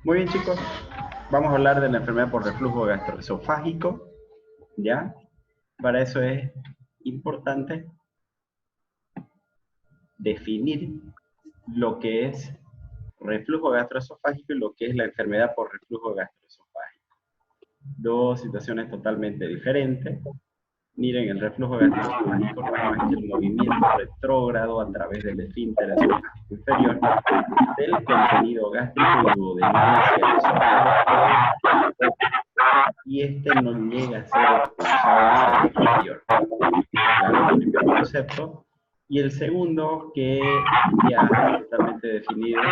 Muy bien, chicos. Vamos a hablar de la enfermedad por reflujo gastroesofágico, ¿ya? Para eso es importante definir lo que es reflujo gastroesofágico y lo que es la enfermedad por reflujo gastroesofágico. Dos situaciones totalmente diferentes. Miren, el reflujo gastroesofágico no es más que el movimiento retrógrado a través del esfínter esofágico inferior del contenido gástrico y duodenal hacia el esófago, y este no llega a ser expulsado hacia el exterior. Claro, el primer concepto. Y el segundo, que ya está totalmente definido.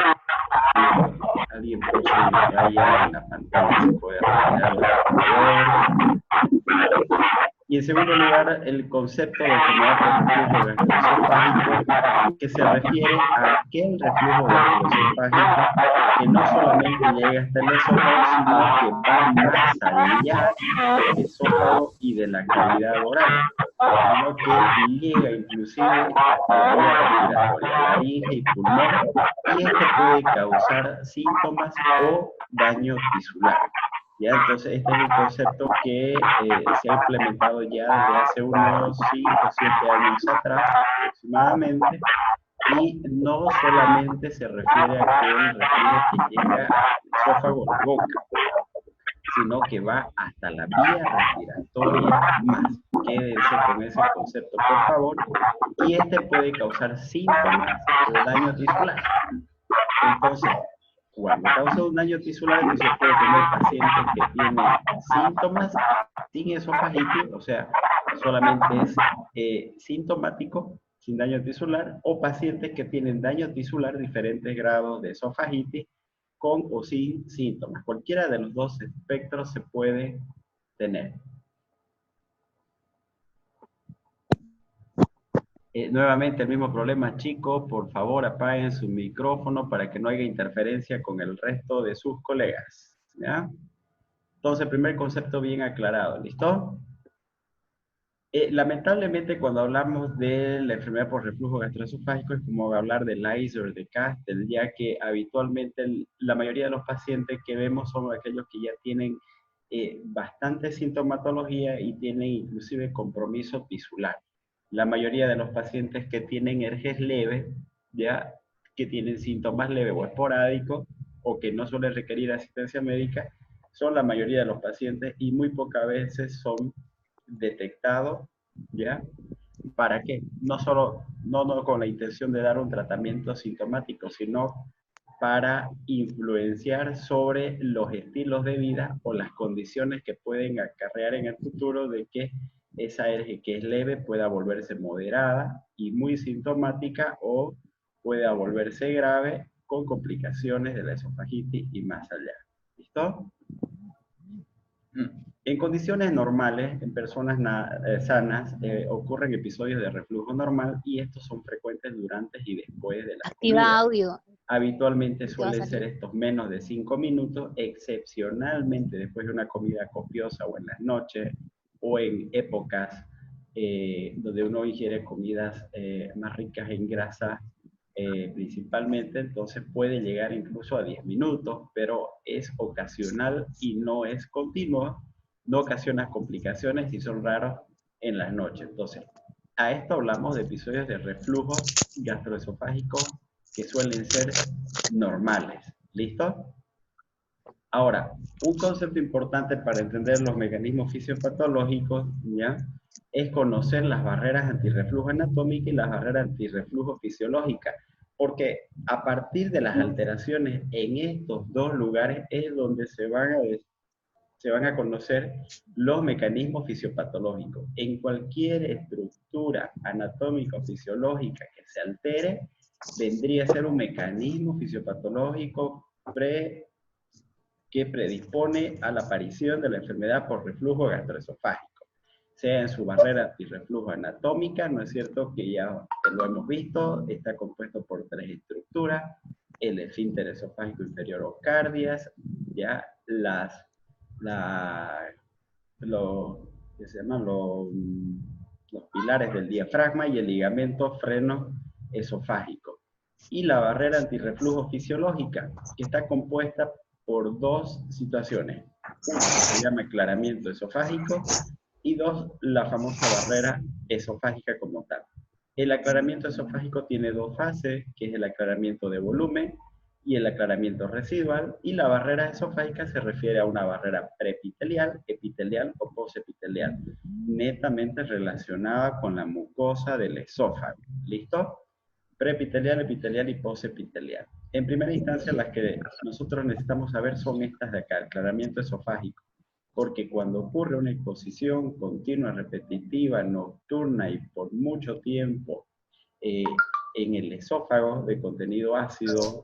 Alguien puso una raya en la pantalla, se puede retirarla, por favor. Y en segundo lugar, el concepto de enfermedad por reflujo gastroesofágico, que se refiere a aquel reflujo gastroesofágico que no solamente llega hasta el esófago, sino que va más allá del esófago y de la cavidad oral, sino que llega inclusive hasta la vía respiratoria, laringe y pulmón, y este puede causar síntomas o daño tisular. ¿Ya? Entonces, este es un concepto que se ha implementado ya desde hace unos 5 o 7 años atrás aproximadamente, y no solamente se refiere a aquel reflujo que llega al esófago o la boca, sino que va hasta la vía respiratoria más. Quédense con ese concepto, por favor, y este puede causar síntomas o daño tisular. Entonces, cuando causa un daño tisular, entonces puede tener pacientes que tienen síntomas sin esofagitis, o sea, solamente es sintomático, sin daño tisular, o pacientes que tienen daño tisular, diferentes grados de esofagitis, con o sin síntomas. Cualquiera de los dos espectros se puede tener. Nuevamente el mismo problema, chicos, por favor apaguen su micrófono para que no haya interferencia con el resto de sus colegas, ¿ya? Entonces, primer concepto bien aclarado, ¿listo? Lamentablemente, cuando hablamos de la enfermedad por reflujo gastroesofágico es como hablar del Iser de Castel, ya que habitualmente la mayoría de los pacientes que vemos son aquellos que ya tienen bastante sintomatología y tienen inclusive compromiso tisular. La mayoría de los pacientes que tienen herpes leve, ya que tienen síntomas leves o esporádicos, o que no suelen requerir asistencia médica, son la mayoría de los pacientes y muy pocas veces son detectados, ¿ya? ¿Para qué? No solo, no con la intención de dar un tratamiento sintomático, sino para influenciar sobre los estilos de vida o las condiciones que pueden acarrear en el futuro de que esa alergia que es leve pueda volverse moderada y muy sintomática, o pueda volverse grave con complicaciones de la esofagitis y más allá. ¿Listo? En condiciones normales, en personas sanas, ocurren episodios de reflujo normal, y estos son frecuentes durante y después de la Activa comida. audio. Habitualmente ¿Qué va a suelen ser salir? estos menos de 5 minutos, excepcionalmente después de una comida copiosa o en las noches o en épocas donde uno ingiere comidas más ricas en grasa principalmente, entonces puede llegar incluso a 10 minutos, pero es ocasional y no es continuo, no ocasiona complicaciones y son raros en las noches. Entonces, a esto hablamos de episodios de reflujo gastroesofágico que suelen ser normales. ¿Listo? Ahora, un concepto importante para entender los mecanismos fisiopatológicos, ¿ya?, es conocer las barreras antirreflujo anatómicas y las barreras antirreflujo fisiológicas, porque a partir de las alteraciones en estos dos lugares es donde se van a conocer los mecanismos fisiopatológicos. En cualquier estructura anatómica o fisiológica que se altere, vendría a ser un mecanismo fisiopatológico que predispone a la aparición de la enfermedad por reflujo gastroesofágico, sea en su barrera antirreflujo anatómica, ¿no es cierto?, que ya lo hemos visto, está compuesto por 3 estructuras: el esfínter esofágico inferior o cardias, ya que se llaman los pilares del diafragma, y el ligamento freno esofágico. Y la barrera antirreflujo fisiológica, que está compuesta por dos situaciones. Una que se llama aclaramiento esofágico y dos, la famosa barrera esofágica como tal. El aclaramiento esofágico tiene dos fases, que es el aclaramiento de volumen y el aclaramiento residual, y la barrera esofágica se refiere a una barrera preepitelial, epitelial o posepitelial, netamente relacionada con la mucosa del esófago. ¿Listo? Preepitelial, epitelial y posepitelial. En primera instancia, las que nosotros necesitamos saber son estas de acá, aclaramiento esofágico, porque cuando ocurre una exposición continua, repetitiva, nocturna y por mucho tiempo en el esófago de contenido ácido,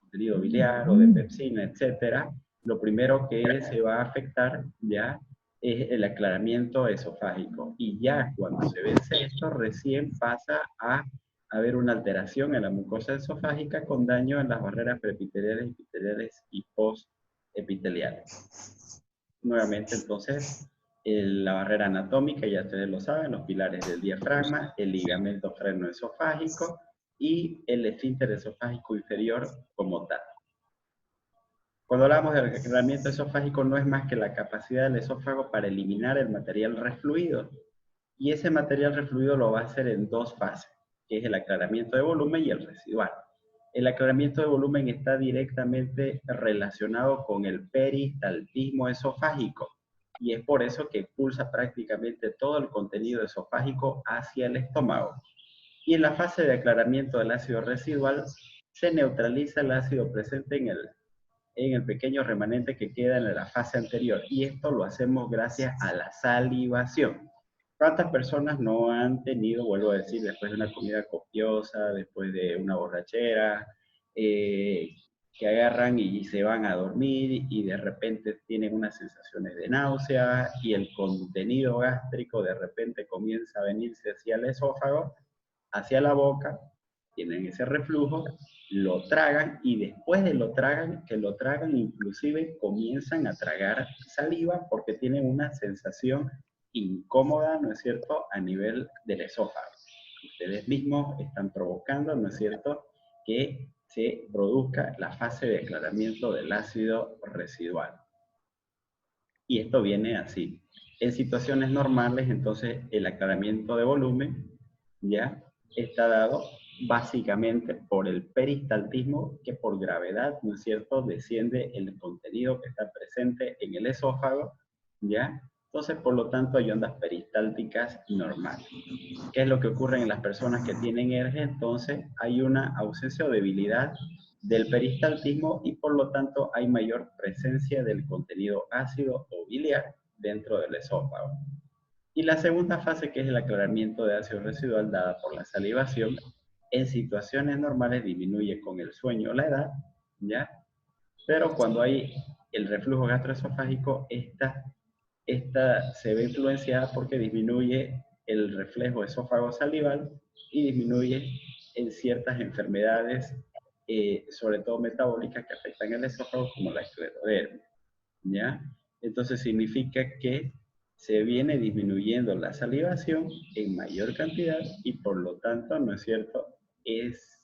contenido biliar o de pepsina, etcétera, lo primero que se va a afectar ya es el aclaramiento esofágico. Y ya cuando se vence esto, recién pasa a haber una alteración en la mucosa esofágica con daño en las barreras preepiteliales, epiteliales y postepiteliales. Nuevamente, entonces, la barrera anatómica, ya ustedes lo saben, los pilares del diafragma, el ligamento frenoesofágico y el esfínter esofágico inferior como tal. Cuando hablamos del aclaramiento esofágico, no es más que la capacidad del esófago para eliminar el material refluido. Y ese material refluido lo va a hacer en dos fases, que es el aclaramiento de volumen y el residual. El aclaramiento de volumen está directamente relacionado con el peristaltismo esofágico y es por eso que expulsa prácticamente todo el contenido esofágico hacia el estómago. Y en la fase de aclaramiento del ácido residual se neutraliza el ácido presente en el pequeño remanente que queda en la fase anterior, y esto lo hacemos gracias a la salivación. ¿Cuántas personas no han tenido, vuelvo a decir, después de una comida copiosa, después de una borrachera, que agarran y se van a dormir y de repente tienen unas sensaciones de náusea y el contenido gástrico de repente comienza a venirse hacia el esófago, hacia la boca, tienen ese reflujo, lo tragan y después de que lo tragan inclusive comienzan a tragar saliva porque tienen una sensación incómoda, ¿no es cierto?, a nivel del esófago. Ustedes mismos están provocando, ¿no es cierto?, que se produzca la fase de aclaramiento del ácido residual. Y esto viene así. En situaciones normales, entonces, el aclaramiento de volumen ya está dado básicamente por el peristaltismo, que por gravedad, ¿no es cierto?, desciende el contenido que está presente en el esófago, ¿ya? Entonces, por lo tanto, hay ondas peristálticas normales. ¿Qué es lo que ocurre en las personas que tienen ERGE? Entonces, hay una ausencia o debilidad del peristaltismo y por lo tanto hay mayor presencia del contenido ácido o biliar dentro del esófago. Y la segunda fase, que es el aclaramiento de ácido residual dada por la salivación, en situaciones normales disminuye con el sueño o la edad, ¿ya? Pero cuando hay el reflujo gastroesofágico, esta se ve influenciada porque disminuye el reflejo esófago-salival y disminuye en ciertas enfermedades, sobre todo metabólicas, que afectan el esófago, como la esclerodermia, ¿ya? Entonces significa que se viene disminuyendo la salivación en mayor cantidad y por lo tanto, ¿no es cierto?, es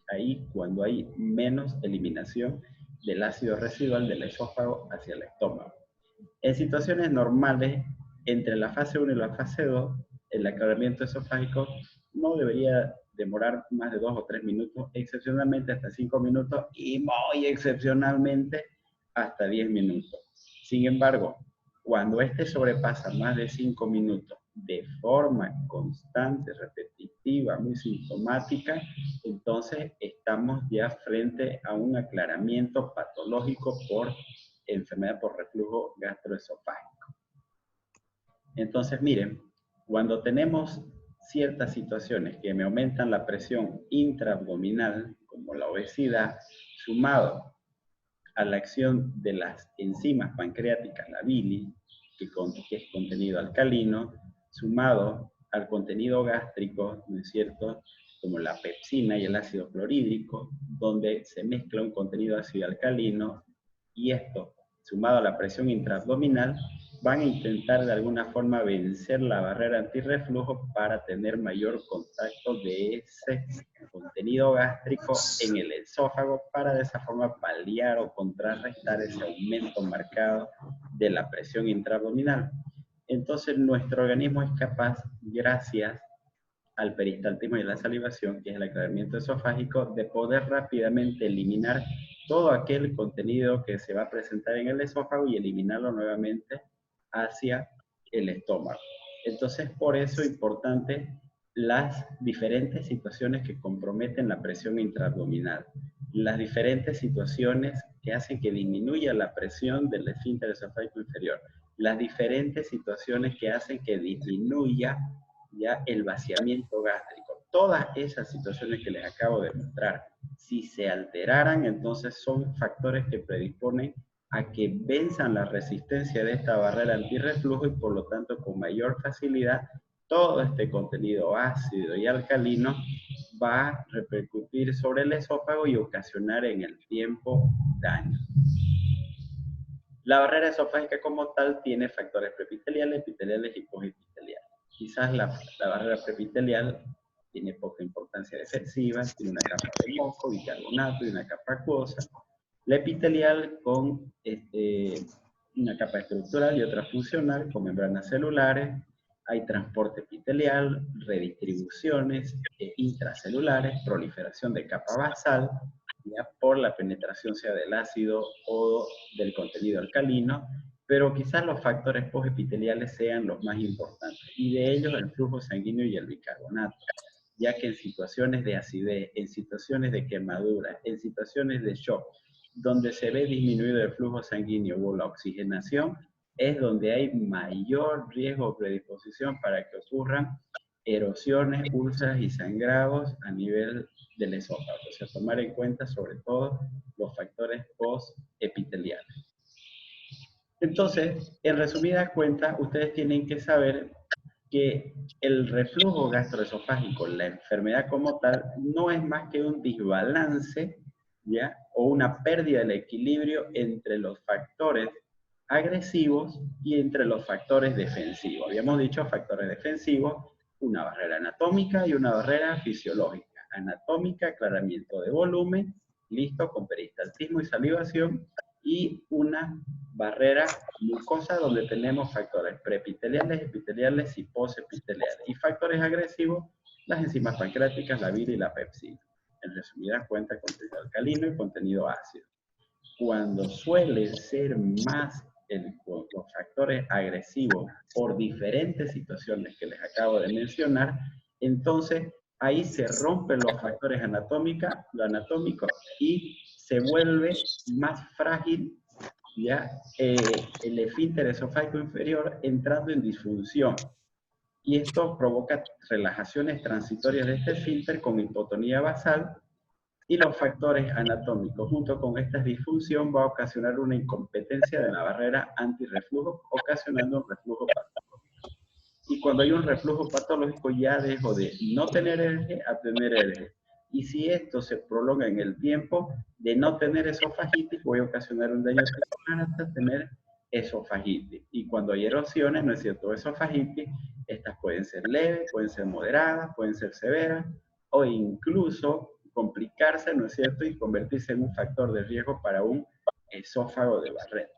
ahí cuando hay menos eliminación del ácido residual del esófago hacia el estómago. En situaciones normales, entre la fase 1 y la fase 2, el aclaramiento esofágico no debería demorar más de 2 o 3 minutos, excepcionalmente hasta 5 minutos y muy excepcionalmente hasta 10 minutos. Sin embargo, cuando este sobrepasa más de 5 minutos de forma constante, repetitiva, muy sintomática, entonces estamos ya frente a un aclaramiento patológico por enfermedad por reflujo gastroesofágico. Entonces, miren, cuando tenemos ciertas situaciones que me aumentan la presión intraabdominal, como la obesidad, sumado a la acción de las enzimas pancreáticas, la bilis, que es contenido alcalino, sumado al contenido gástrico, ¿no es cierto?, como la pepsina y el ácido clorhídrico, donde se mezcla un contenido ácido alcalino, y esto, sumado a la presión intraabdominal, van a intentar de alguna forma vencer la barrera antirreflujo para tener mayor contacto de ese contenido contenido gástrico en el esófago para de esa forma paliar o contrarrestar ese aumento marcado de la presión intraabdominal. Entonces nuestro organismo es capaz, gracias al peristaltismo y la salivación, que es el aclaramiento esofágico, de poder rápidamente eliminar todo aquel contenido que se va a presentar en el esófago y eliminarlo nuevamente hacia el estómago. Entonces, por eso es importante las diferentes situaciones que comprometen la presión intraabdominal, las diferentes situaciones que hacen que disminuya la presión del esfínter esofágico inferior, las diferentes situaciones que hacen que disminuya ya el vaciamiento gástrico. Todas esas situaciones que les acabo de mostrar, si se alteraran, entonces son factores que predisponen a que venzan la resistencia de esta barrera antirreflujo y por lo tanto con mayor facilidad todo este contenido ácido y alcalino va a repercutir sobre el esófago y ocasionar en el tiempo daño. La barrera esofágica como tal tiene factores preepiteliales, epiteliales y postepiteliales. Quizás la barrera preepitelial tiene poca importancia defensiva, tiene una capa de moco, bicarbonato y una capa acuosa. La epitelial con una capa estructural y otra funcional con membranas celulares. Hay transporte epitelial, redistribuciones intracelulares, proliferación de capa basal, ya por la penetración sea del ácido o del contenido alcalino, pero quizás los factores postepiteliales sean los más importantes, y de ellos el flujo sanguíneo y el bicarbonato, ya que en situaciones de acidez, en situaciones de quemadura, en situaciones de shock, donde se ve disminuido el flujo sanguíneo o la oxigenación, es donde hay mayor riesgo o predisposición para que ocurran erosiones, úlceras y sangrados a nivel del esófago. O sea, tomar en cuenta sobre todo los factores postepiteliales. Entonces, en resumidas cuentas, ustedes tienen que saber que el reflujo gastroesofágico, la enfermedad como tal, no es más que un desbalance, ¿ya? O una pérdida del equilibrio entre los factores agresivos y entre los factores defensivos. Habíamos dicho factores defensivos, una barrera anatómica y una barrera fisiológica. Anatómica, aclaramiento de volumen, listo, con peristaltismo y salivación, y una barrera mucosa donde tenemos factores preepiteliales, epiteliales y postepiteliales. Y factores agresivos, las enzimas pancreáticas, la bile y la pepsina. En resumidas cuentas, contenido alcalino y contenido ácido. Cuando suele ser más los factores agresivos por diferentes situaciones que les acabo de mencionar, entonces ahí se rompen los factores anatómicos y se vuelve más frágil ya el esfínter esofágico inferior entrando en disfunción. Y esto provoca relajaciones transitorias de este esfínter con hipotonía basal, y los factores anatómicos junto con esta disfunción va a ocasionar una incompetencia de la barrera antirreflujo, ocasionando un reflujo patológico. Y cuando hay un reflujo patológico ya dejo de no tener RG a tener RG. Y si esto se prolonga en el tiempo, de no tener esofagitis, voy a ocasionar un daño tisular hasta tener esofagitis. Y cuando hay erosiones, ¿no es cierto?, esofagitis, estas pueden ser leves, pueden ser moderadas, pueden ser severas, o incluso complicarse, ¿no es cierto?, y convertirse en un factor de riesgo para un esófago de Barrett.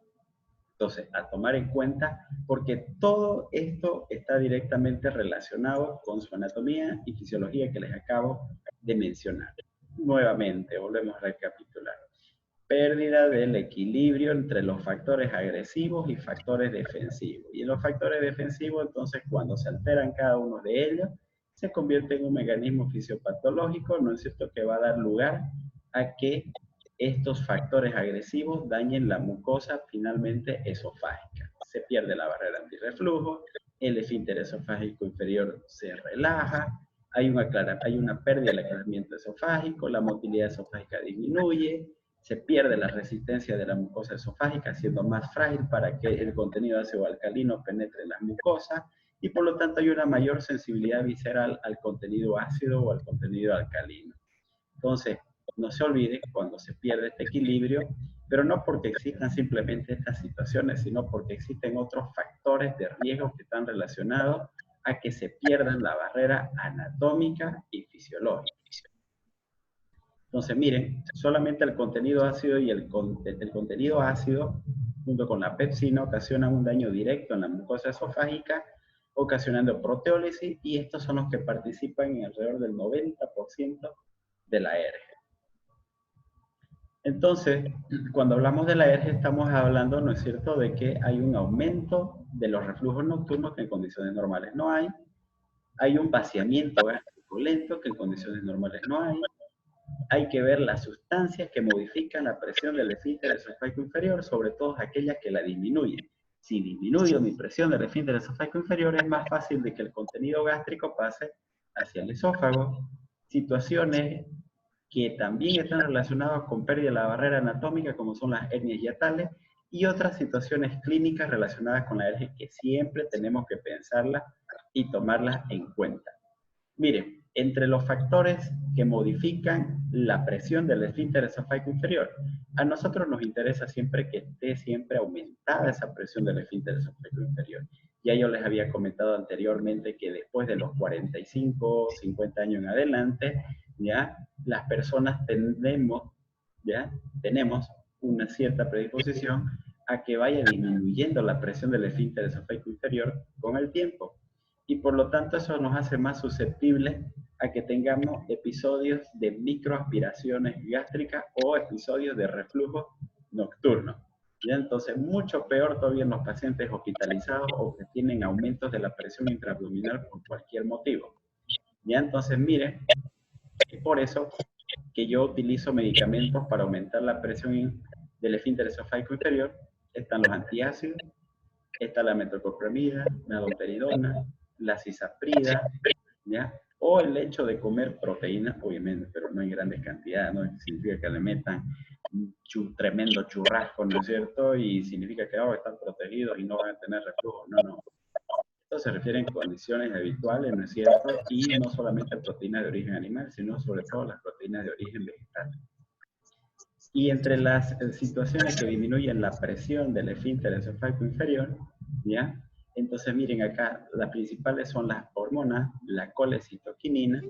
Entonces, a tomar en cuenta, porque todo esto está directamente relacionado con su anatomía y fisiología que les acabo de mencionar. Nuevamente, volvemos a recapitular. Pérdida del equilibrio entre los factores agresivos y factores defensivos. Y en los factores defensivos, entonces, cuando se alteran cada uno de ellos, se convierte en un mecanismo fisiopatológico, ¿no es cierto?, que va a dar lugar a que estos factores agresivos dañen la mucosa finalmente esofágica. Se pierde la barrera antirreflujo, el esfínter esofágico inferior se relaja, hay una pérdida del aclaramiento esofágico, la motilidad esofágica disminuye, se pierde la resistencia de la mucosa esofágica, siendo más frágil para que el contenido ácido alcalino penetre en la mucosa, y por lo tanto hay una mayor sensibilidad visceral al contenido ácido o al contenido alcalino. Entonces, no se olvide cuando se pierde este equilibrio, pero no porque existan simplemente estas situaciones, sino porque existen otros factores de riesgo que están relacionados a que se pierdan la barrera anatómica y fisiológica. Entonces, miren, solamente el contenido ácido y el contenido ácido, junto con la pepsina, ocasionan un daño directo en la mucosa esofágica, ocasionando proteólisis, y estos son los que participan en alrededor del 90% de la ERG. Entonces, cuando hablamos de la ERG, estamos hablando, ¿no es cierto?, de que hay un aumento de los reflujos nocturnos que en condiciones normales no hay. Hay un vaciamiento gástrico lento que en condiciones normales no hay. Hay que ver las sustancias que modifican la presión del esfínter esofágico inferior, sobre todo aquellas que la disminuyen. Si disminuyo mi presión del esfínter esofágico inferior, es más fácil de que el contenido gástrico pase hacia el esófago. Situaciones que también están relacionadas con pérdida de la barrera anatómica, como son las hernias hiatales, y otras situaciones clínicas relacionadas con la ERG que siempre tenemos que pensarlas y tomarlas en cuenta. Miren, entre los factores que modifican la presión del esfínter esofágico inferior, a nosotros nos interesa siempre que esté siempre aumentada esa presión del esfínter esofágico inferior. Ya yo les había comentado anteriormente que después de los 45, 50 años en adelante, ya las personas tenemos una cierta predisposición a que vaya disminuyendo la presión del esfínter esofágico inferior con el tiempo. Y por lo tanto eso nos hace más susceptibles a que tengamos episodios de microaspiraciones gástricas o episodios de reflujo nocturno. ¿Ya? Entonces, mucho peor todavía en los pacientes hospitalizados o que tienen aumentos de la presión intraabdominal por cualquier motivo. ¿Ya? Entonces, miren, es por eso que yo utilizo medicamentos para aumentar la presión del esfínter esofágico inferior. Están los antiácidos, está la metoclopramida, la domperidona, la cisaprida, ¿ya? O el hecho de comer proteínas, obviamente, pero no en grandes cantidades, no significa que le metan un tremendo churrasco, ¿no es cierto? Y significa que están protegidos y no van a tener reflujo, no, no. Esto se refiere en condiciones habituales, ¿no es cierto? Y no solamente a proteínas de origen animal, sino sobre todo las proteínas de origen vegetal. Y entre las situaciones que disminuyen la presión del esfínter esofágico inferior, ¿ya? Entonces miren acá, las principales son las hormonas, la colecitoquinina,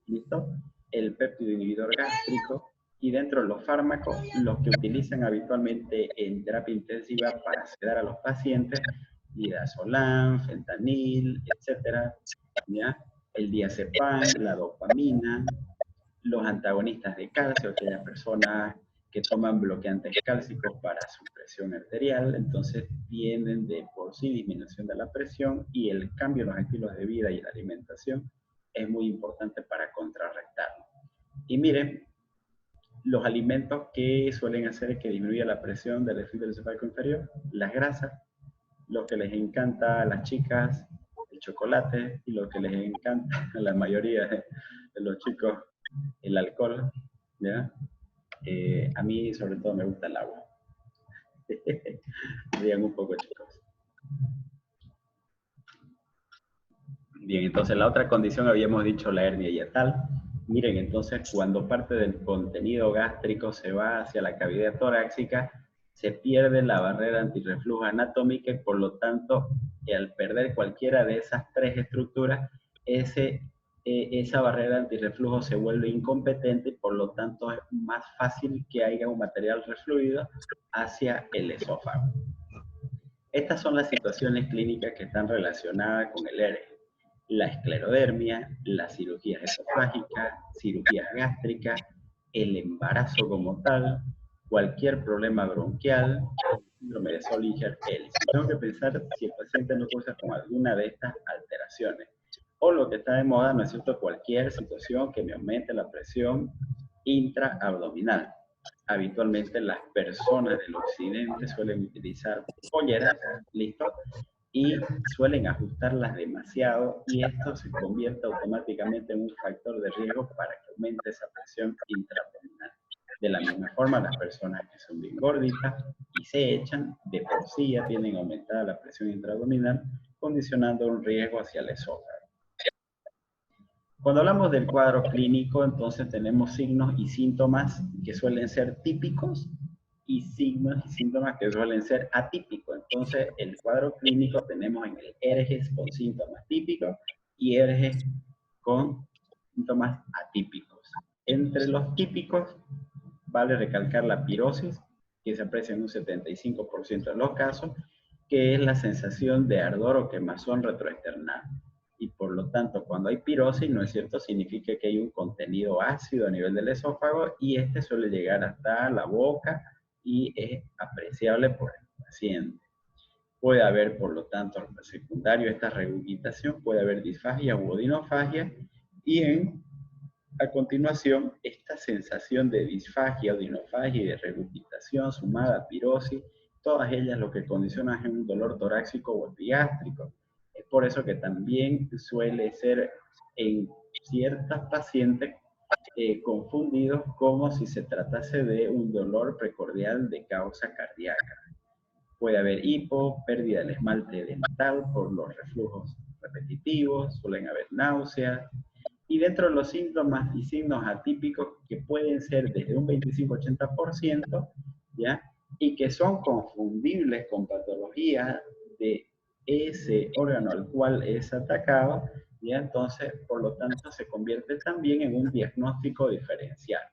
¿listo? El péptido inhibidor gástrico, y dentro de los fármacos, los que utilizan habitualmente en terapia intensiva para sedar a los pacientes, midazolam, fentanil, etcétera, ¿ya? El diazepam, la dopamina, los antagonistas de calcio, aquellas personas que toman bloqueantes cálcicos para su presión arterial, entonces tienen de por sí disminución de la presión, y el cambio en los estilos de vida y la alimentación es muy importante para contrarrestarlo. Y miren, los alimentos que suelen hacer que disminuya la presión del esfínter esofágico inferior, las grasas, lo que les encanta a las chicas, el chocolate, y lo que les encanta a la mayoría de los chicos, el alcohol, ¿ya? A mí sobre todo me gusta el agua. Digan un poco, chicos. Bien, entonces la otra condición habíamos dicho la hernia hiatal. Miren, entonces cuando parte del contenido gástrico se va hacia la cavidad torácica, se pierde la barrera antirreflujo anatómica, y por lo tanto, al perder cualquiera de esas tres estructuras, esa barrera antirreflujo se vuelve incompetente, y por lo tanto es más fácil que haya un material refluido hacia el esófago. Estas son las situaciones clínicas que están relacionadas con el ERG: la esclerodermia, las cirugías esofágicas, cirugías gástricas, el embarazo como tal, cualquier problema bronquial, síndrome de Solinger-Ellis. Tengo que pensar si el paciente no cursa con alguna de estas alteraciones. O lo que está de moda, ¿no es cierto?, cualquier situación que me aumente la presión intraabdominal. Habitualmente las personas del occidente suelen utilizar polleras, ¿listo?, y suelen ajustarlas demasiado, y esto se convierte automáticamente en un factor de riesgo para que aumente esa presión intraabdominal. De la misma forma, las personas que son bien gorditas y se echan, de por sí ya tienen aumentada la presión intraabdominal, condicionando un riesgo hacia el esófago. Cuando hablamos del cuadro clínico, entonces tenemos signos y síntomas que suelen ser típicos y signos y síntomas que suelen ser atípicos. Entonces, el cuadro clínico tenemos en el ERGES con síntomas típicos y ERGES con síntomas atípicos. Entre los típicos, vale recalcar la pirosis, que se aprecia en un 75% de los casos, que es la sensación de ardor o quemazón retroesternal. Y por lo tanto, cuando hay pirosis, ¿no es cierto?, significa que hay un contenido ácido a nivel del esófago y este suele llegar hasta la boca y es apreciable por el paciente. Puede haber, por lo tanto, secundario a esta regurgitación, puede haber disfagia u odinofagia y a continuación, esta sensación de disfagia, odinofagia y de regurgitación sumada a pirosis, todas ellas lo que condicionan es un dolor torácico o epigástrico. Es por eso que también suele ser en ciertas pacientes confundidos como si se tratase de un dolor precordial de causa cardíaca. Puede haber hipo, pérdida del esmalte dental por los reflujos repetitivos, suelen haber náuseas. Y dentro de los síntomas y signos atípicos que pueden ser desde un 25-80%, ¿ya? Y que son confundibles con patologías de ese órgano al cual es atacado, ¿ya? Entonces, por lo tanto, se convierte también en un diagnóstico diferencial.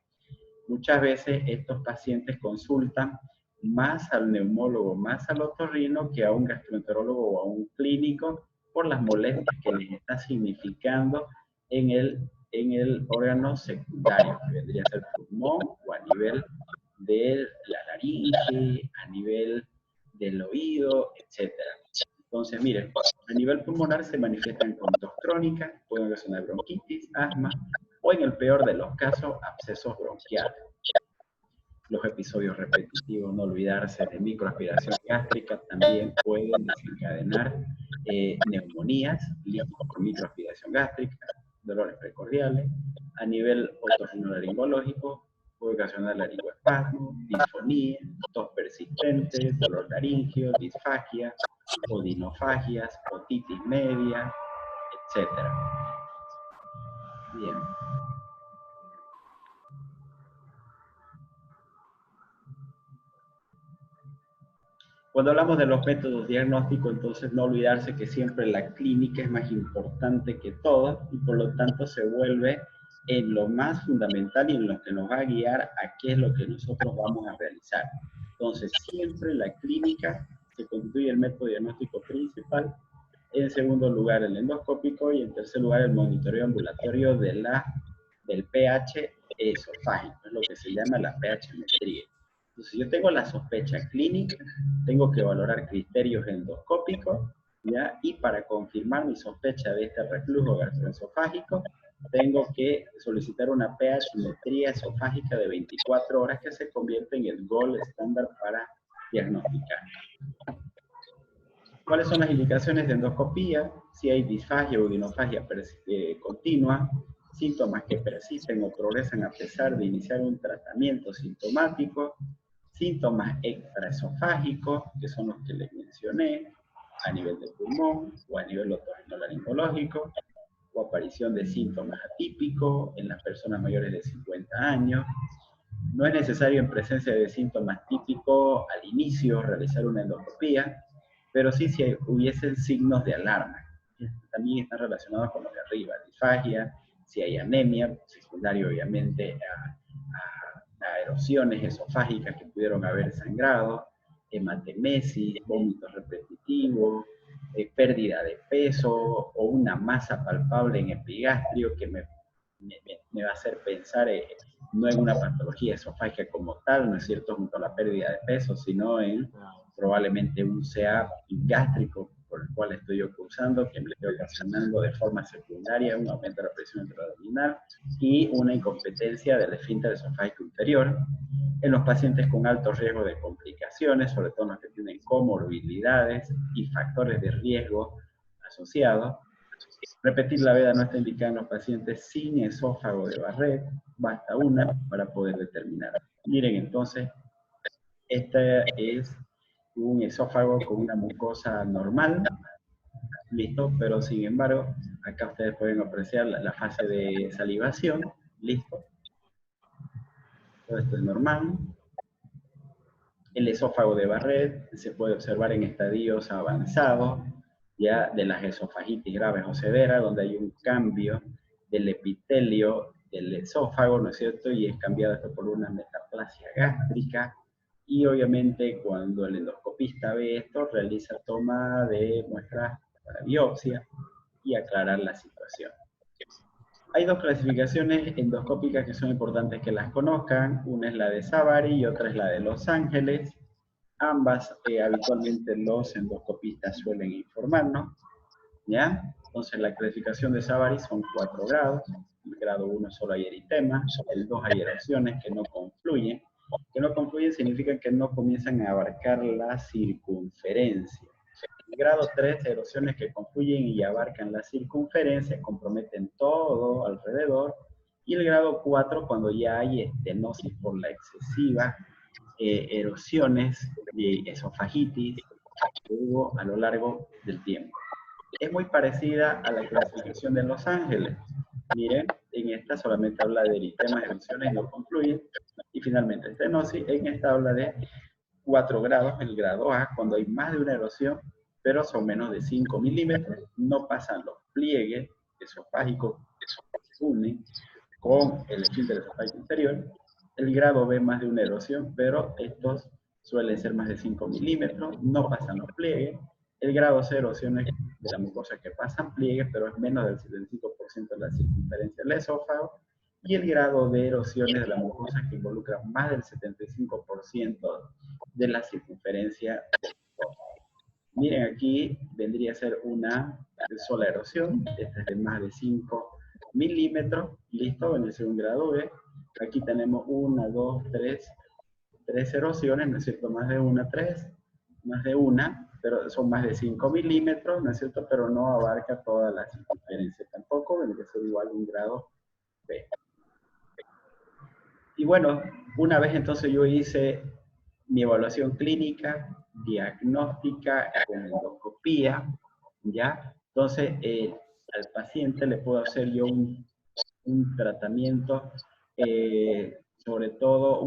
Muchas veces estos pacientes consultan más al neumólogo, más al otorrino que a un gastroenterólogo o a un clínico por las molestias que les está significando en el órgano secundario, que vendría a ser pulmón o a nivel de la laringe, a nivel del oído, etc. Entonces, miren, a nivel pulmonar se manifiestan con tos crónica, pueden ocasionar bronquitis, asma, o en el peor de los casos, abscesos bronquiales. Los episodios repetitivos, no olvidarse de microaspiración gástrica, también pueden desencadenar neumonías, por microaspiración gástrica, dolores precordiales. A nivel otorrinolaringológico, puede ocasionar laringoespasmo, disfonía, tos persistente, dolor laringio, disfagia, odinofagias, otitis media, etc. Bien. Cuando hablamos de los métodos diagnósticos, entonces no olvidarse que siempre la clínica es más importante que todo y por lo tanto se vuelve en lo más fundamental y en lo que nos va a guiar a qué es lo que nosotros vamos a realizar. Entonces, siempre la clínica se constituye el método diagnóstico principal, en segundo lugar el endoscópico y en tercer lugar el monitoreo ambulatorio del pH esofágico, es lo que se llama la pH-metría. Entonces, si yo tengo la sospecha clínica, tengo que valorar criterios endoscópicos, ¿ya? Y para confirmar mi sospecha de este reflujo gastroesofágico, tengo que solicitar una pH-metría esofágica de 24 horas que se convierte en el gold estándar para diagnosticar. ¿Cuáles son las indicaciones de endoscopía? Si hay disfagia o odinofagia continua, síntomas que persisten o progresan a pesar de iniciar un tratamiento sintomático, síntomas extraesofágicos, que son los que les mencioné, a nivel de pulmón o a nivel otorrinolaringológico, o aparición de síntomas atípicos en las personas mayores de 50 años. No es necesario en presencia de síntomas típicos al inicio realizar una endoscopía, pero sí si hubiesen signos de alarma. También están relacionados con los de arriba, disfagia, si hay anemia, secundario obviamente a erosiones esofágicas que pudieron haber sangrado, hematemesis, vómitos repetitivos, pérdida de peso o una masa palpable en epigastrio que me va a hacer pensar no en una patología esofágica como tal, ¿no es cierto?, junto a la pérdida de peso, sino en probablemente un CA gástrico por el cual estoy ocultando, que me estoy ocasionando de forma secundaria un aumento de la presión intraabdominal y una incompetencia del esfínter esofágico inferior. En los pacientes con alto riesgo de complicaciones, sobre todo los que tienen comorbilidades y factores de riesgo asociados. Repetir la veda no está indicada en los pacientes sin esófago de Barrett, basta una para poder determinar. Miren, entonces, este es un esófago con una mucosa normal, listo, pero sin embargo, acá ustedes pueden apreciar la fase de salivación, listo. Todo esto es normal. El esófago de Barrett se puede observar en estadios avanzados, ya de las esofagitis graves o severas, donde hay un cambio del epitelio del esófago, ¿no es cierto? Y es cambiado esto por una metaplasia gástrica. Y obviamente cuando el endoscopista ve esto, realiza toma de muestras para biopsia y aclarar la situación. Hay dos clasificaciones endoscópicas que son importantes que las conozcan. Una es la de Savary y otra es la de Los Ángeles. Ambas habitualmente los endoscopistas suelen informarnos, ¿ya? Entonces la clasificación de Savary son 4 grados. En el grado 1 solo hay eritema, el 2 hay erosiones que no confluyen. Que no confluyen significa que no comienzan a abarcar la circunferencia. El grado 3, erosiones que confluyen y abarcan la circunferencia, comprometen todo alrededor. Y el grado 4, cuando ya hay estenosis por la excesiva erosiones de esofagitis que hubo a lo largo del tiempo. Es muy parecida a la clasificación de Los Ángeles. Miren, en esta solamente habla de eritemas, erosiones, no confluyen. Y finalmente, estenosis, en esta habla de 4 grados, el grado A, cuando hay más de una erosión, pero son menos de 5 milímetros, no pasan los pliegues esofágicos que se unen con el esfínter esofágico inferior. El grado B, más de una erosión, pero estos suelen ser más de 5 milímetros, no pasan los pliegues. El grado C, erosiones de la mucosa que pasan pliegues, pero es menos del 75% de la circunferencia del esófago. Y el grado de erosiones de la mucosa que involucra más del 75% de la circunferencia del esófago. Miren, aquí vendría a ser una sola erosión, esta es de más de 5 milímetros, listo, en el segundo grado B. Aquí tenemos 1, 2, 3 erosiones, ¿no es cierto? Más de una, 3, más de una, pero son más de 5 milímetros, ¿no es cierto? Pero no abarca toda la circunferencia tampoco, vendría a ser igual un grado B. Y bueno, una vez entonces yo hice mi evaluación clínica, diagnóstica, con endoscopía, ¿ya? Entonces, al paciente le puedo hacer yo un tratamiento, sobre todo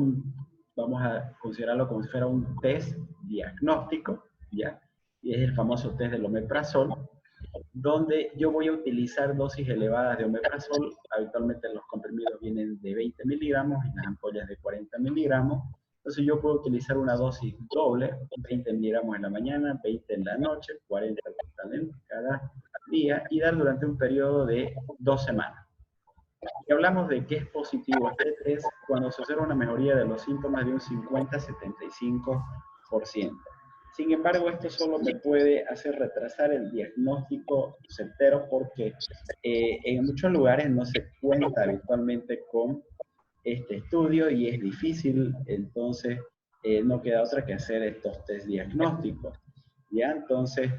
vamos a considerarlo como si fuera un test diagnóstico, ¿ya? Y es el famoso test del omeprazol, donde yo voy a utilizar dosis elevadas de omeprazol. Habitualmente los comprimidos vienen de 20 miligramos y las ampollas de 40 miligramos. Entonces yo puedo utilizar una dosis doble, 20 miligramos en la mañana, 20 en la noche, 40 total en cada día, y dar durante un periodo de 2 semanas. Y hablamos de que es positivo este test cuando se observa una mejoría de los síntomas de un 50-75%. Sin embargo, esto solo me puede hacer retrasar el diagnóstico certero porque en muchos lugares no se cuenta habitualmente con este estudio y es difícil, entonces no queda otra que hacer estos test diagnósticos. ¿Ya? Entonces,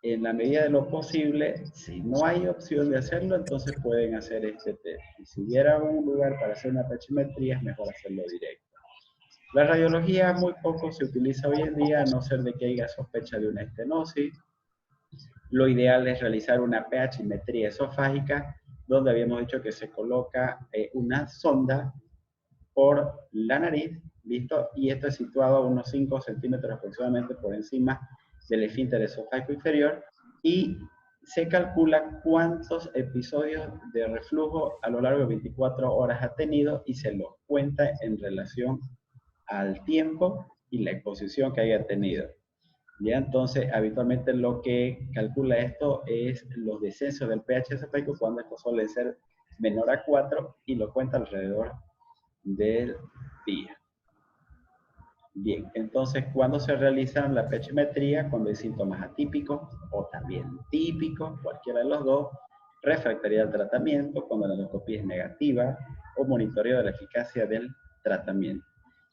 en la medida de lo posible, si no hay opción de hacerlo, entonces pueden hacer este test. Y si hubiera un lugar para hacer una tachimetría, es mejor hacerlo directo. La radiología muy poco se utiliza hoy en día, a no ser de que haya sospecha de una estenosis. Lo ideal es realizar una pH-metría esofágica, donde habíamos dicho que se coloca una sonda por la nariz, ¿listo? Y esto es situado a unos 5 centímetros aproximadamente por encima del esfínter esofágico inferior, y se calcula cuántos episodios de reflujo a lo largo de 24 horas ha tenido y se los cuenta en relación al tiempo y la exposición que haya tenido. ¿Ya? Entonces, habitualmente lo que calcula esto es los descensos del pH esofágico cuando esto suele ser menor a 4 y lo cuenta alrededor del día. Bien, entonces, ¿cuándo se realiza la pH-metría? Cuando hay síntomas atípicos o también típicos, cualquiera de los dos, refractaria al tratamiento, cuando la endoscopía es negativa, o monitoreo de la eficacia del tratamiento.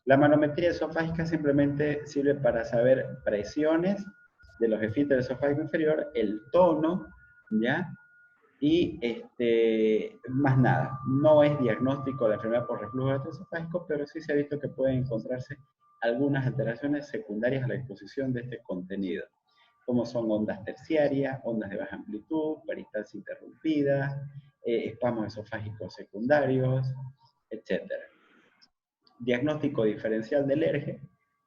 La manometría esofágica simplemente sirve para saber presiones de los esfínteres esofágico inferior, el tono, ¿ya? Y más nada. No es diagnóstico de la enfermedad por reflujo gastroesofágico, pero sí se ha visto que pueden encontrarse algunas alteraciones secundarias a la exposición de este contenido, como son ondas terciarias, ondas de baja amplitud, peristalsis interrumpida, espasmos esofágicos secundarios, etc. Diagnóstico diferencial del ERGE,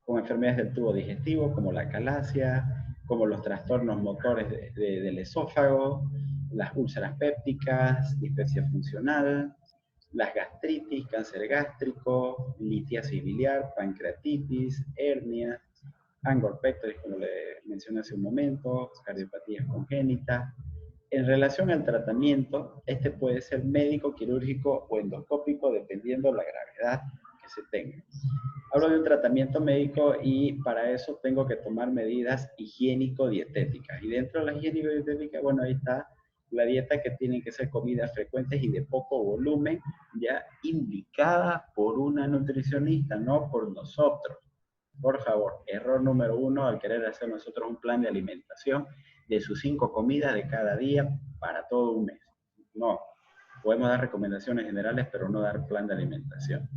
con enfermedades del tubo digestivo, como la calasia, como los trastornos motores del esófago, las úlceras pépticas, dispepsia funcional, las gastritis, cáncer gástrico, litiasis biliar, pancreatitis, hernia, angor pectoris, como le mencioné hace un momento, cardiopatías congénitas. En relación al tratamiento, este puede ser médico, quirúrgico o endoscópico, dependiendo la gravedad que se tenga. Hablo de un tratamiento médico y para eso tengo que tomar medidas higiénico-dietéticas. Y dentro de la higiénico-dietética, bueno, ahí está la dieta que tienen que ser comidas frecuentes y de poco volumen, ya indicada por una nutricionista, no por nosotros. Por favor, error número 1 al querer hacer nosotros un plan de alimentación de sus 5 comidas de cada día para todo un mes. No, podemos dar recomendaciones generales, pero no dar plan de alimentación.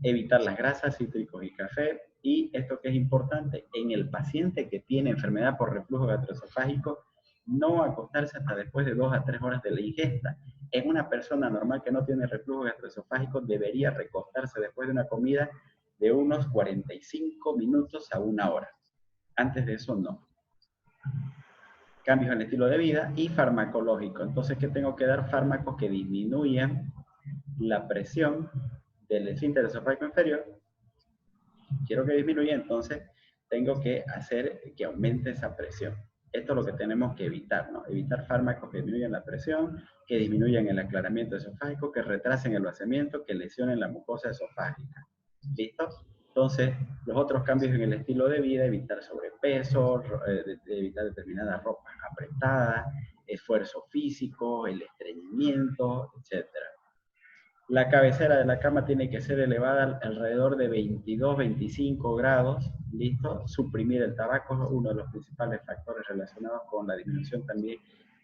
Evitar las grasas, cítricos y café. Y esto que es importante, en el paciente que tiene enfermedad por reflujo gastroesofágico, no acostarse hasta después de 2 a 3 horas de la ingesta. En una persona normal que no tiene reflujo gastroesofágico, debería recostarse después de una comida de unos 45 minutos a 1 hora. Antes de eso, no. Cambios en el estilo de vida y farmacológico. Entonces, ¿qué tengo que dar? Fármacos que disminuyan la presión del esfínter esofágico inferior. Quiero que disminuya, entonces tengo que hacer que aumente esa presión. Esto es lo que tenemos que evitar, ¿no? Evitar fármacos que disminuyan la presión, que disminuyan el aclaramiento esofágico, que retrasen el vaciamiento, que lesionen la mucosa esofágica. ¿Listo? Entonces, los otros cambios en el estilo de vida, evitar sobrepeso, evitar determinadas ropas apretadas, esfuerzo físico, el estreñimiento, etc. La cabecera de la cama tiene que ser elevada alrededor de 22-25 grados, ¿listo? Suprimir el tabaco es uno de los principales factores relacionados con la disminución también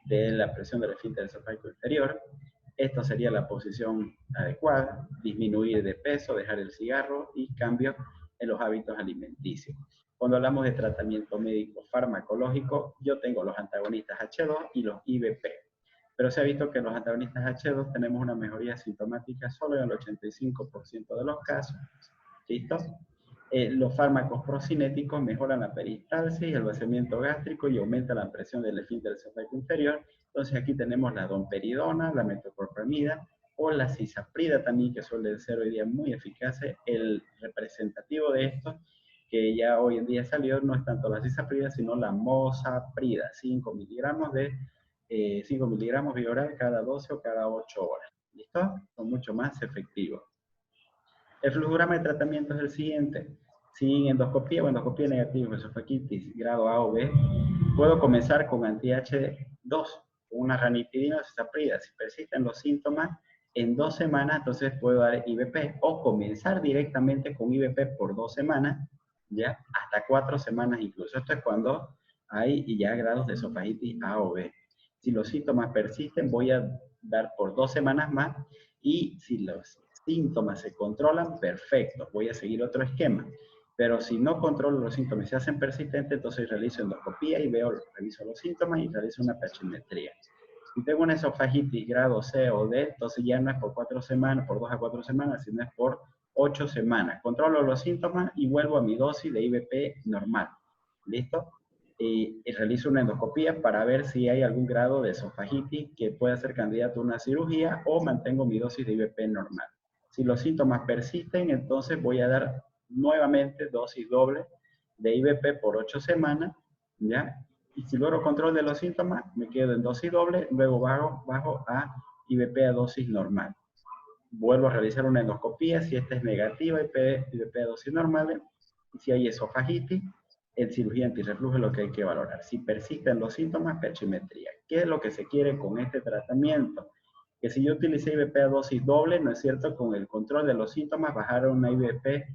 de la presión del esfínter esofágico inferior. Esta sería la posición adecuada, disminuir de peso, dejar el cigarro y cambios en los hábitos alimenticios. Cuando hablamos de tratamiento médico farmacológico, yo tengo los antagonistas H2 y los IBP. Pero se ha visto que los antagonistas H2 tenemos una mejoría sintomática solo en el 85% de los casos. ¿Listo? Los fármacos procinéticos mejoran la peristalsis, el vaciamiento gástrico y aumentan la presión del esfínter esofágico inferior. Entonces aquí tenemos la domperidona, la metoclopramida o la cisaprida también, que suele ser hoy día muy eficaces. El representativo de esto, que ya hoy en día salió, no es tanto la cisaprida, sino la mosaprida, 5 miligramos de 5 miligramos vía oral cada 12 o cada 8 horas. ¿Listo? Son mucho más efectivos. El flujograma de tratamiento es el siguiente. Sin endoscopía o endoscopía negativa, esofagitis, grado A o B, puedo comenzar con anti-H2, una ranitidina o cisaprida. Si persisten los síntomas, en 2 semanas, entonces puedo dar IBP o comenzar directamente con IBP por 2 semanas, ya hasta 4 semanas incluso. Esto es cuando hay ya grados de esofagitis A o B. Si los síntomas persisten, voy a dar por 2 semanas más y si los síntomas se controlan, perfecto, voy a seguir otro esquema. Pero si no controlo los síntomas y se hacen persistentes, entonces realizo endoscopía y reviso los síntomas y realizo una pachymetría. Si tengo una esofagitis grado C o D, entonces ya no es por 4 semanas, por 2 a 4 semanas, sino es por 8 semanas. Controlo los síntomas y vuelvo a mi dosis de IBP normal. ¿Listo? Y realizo una endoscopía para ver si hay algún grado de esofagitis que pueda ser candidato a una cirugía o mantengo mi dosis de IBP normal. Si los síntomas persisten, entonces voy a dar nuevamente dosis doble de IBP por 8 semanas, ¿ya? Y si logro control de los síntomas, me quedo en dosis doble, luego bajo a IBP a dosis normal. Vuelvo a realizar una endoscopía, si esta es negativa, IBP a dosis normal, y si hay esofagitis, en cirugía antirreflujo es lo que hay que valorar. Si persisten los síntomas, pachymetría. ¿Qué es lo que se quiere con este tratamiento? Que si yo utilicé IBP a dosis doble, ¿no es cierto? Con el control de los síntomas, bajar una IBP,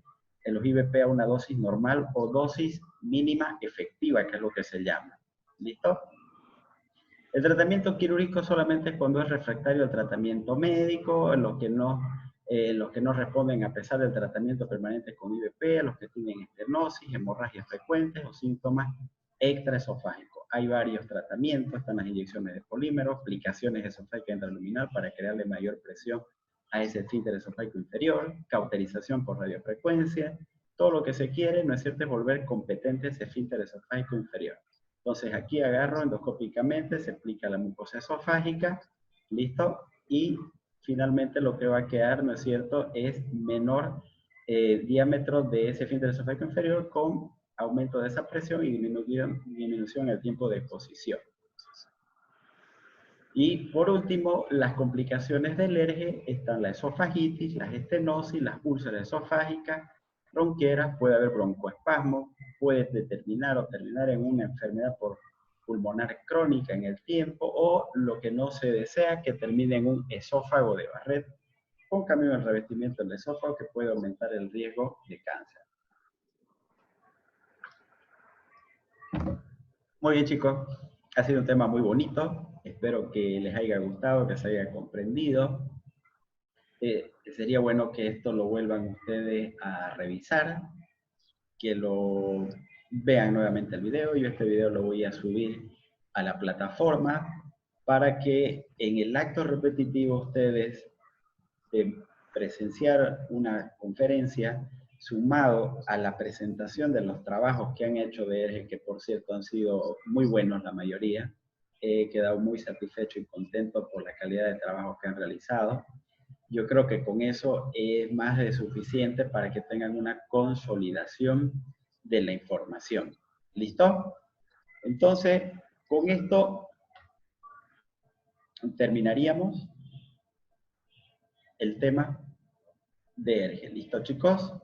los IBP a una dosis normal o dosis mínima efectiva, que es lo que se llama. ¿Listo? El tratamiento quirúrgico solamente es cuando es refractario al tratamiento médico, los que no responden a pesar del tratamiento permanente con IBP, los que tienen esternosis, hemorragias frecuentes o síntomas extraesofágicos. Hay varios tratamientos, están las inyecciones de polímero, aplicaciones esofágicas intraluminal para crearle mayor presión a ese esfínter esofágico inferior, cauterización por radiofrecuencia, todo lo que se quiere, ¿no es cierto?, es volver competente ese esfínter esofágico inferior. Entonces aquí agarro endoscópicamente, se aplica la mucosa esofágica, ¿listo? Y finalmente lo que va a quedar, ¿no es cierto?, es menor diámetro de ese esfínter esofágico inferior con aumento de esa presión y disminución en el tiempo de exposición. Y por último, las complicaciones del ERGE están la esofagitis, la estenosis, las úlceras esofágicas, bronquieras, puede haber broncoespasmo, puede determinar o terminar en una enfermedad pulmonar crónica en el tiempo, o lo que no se desea, que termine en un esófago de Barrett, con cambio en el revestimiento del esófago que puede aumentar el riesgo de cáncer. Muy bien, chicos. Ha sido un tema muy bonito. Espero que les haya gustado, que se haya comprendido. Sería bueno que esto lo vuelvan ustedes a revisar, que lo vean nuevamente el video. Yo este video lo voy a subir a la plataforma para que en el acto repetitivo ustedes presenciar una conferencia sumado a la presentación de los trabajos que han hecho de ERGE, que por cierto han sido muy buenos la mayoría. He quedado muy satisfecho y contento por la calidad de trabajo que han realizado. Yo creo que con eso es más de suficiente para que tengan una consolidación de la información. ¿Listo? Entonces, con esto terminaríamos el tema de ERGE. ¿Listo, chicos?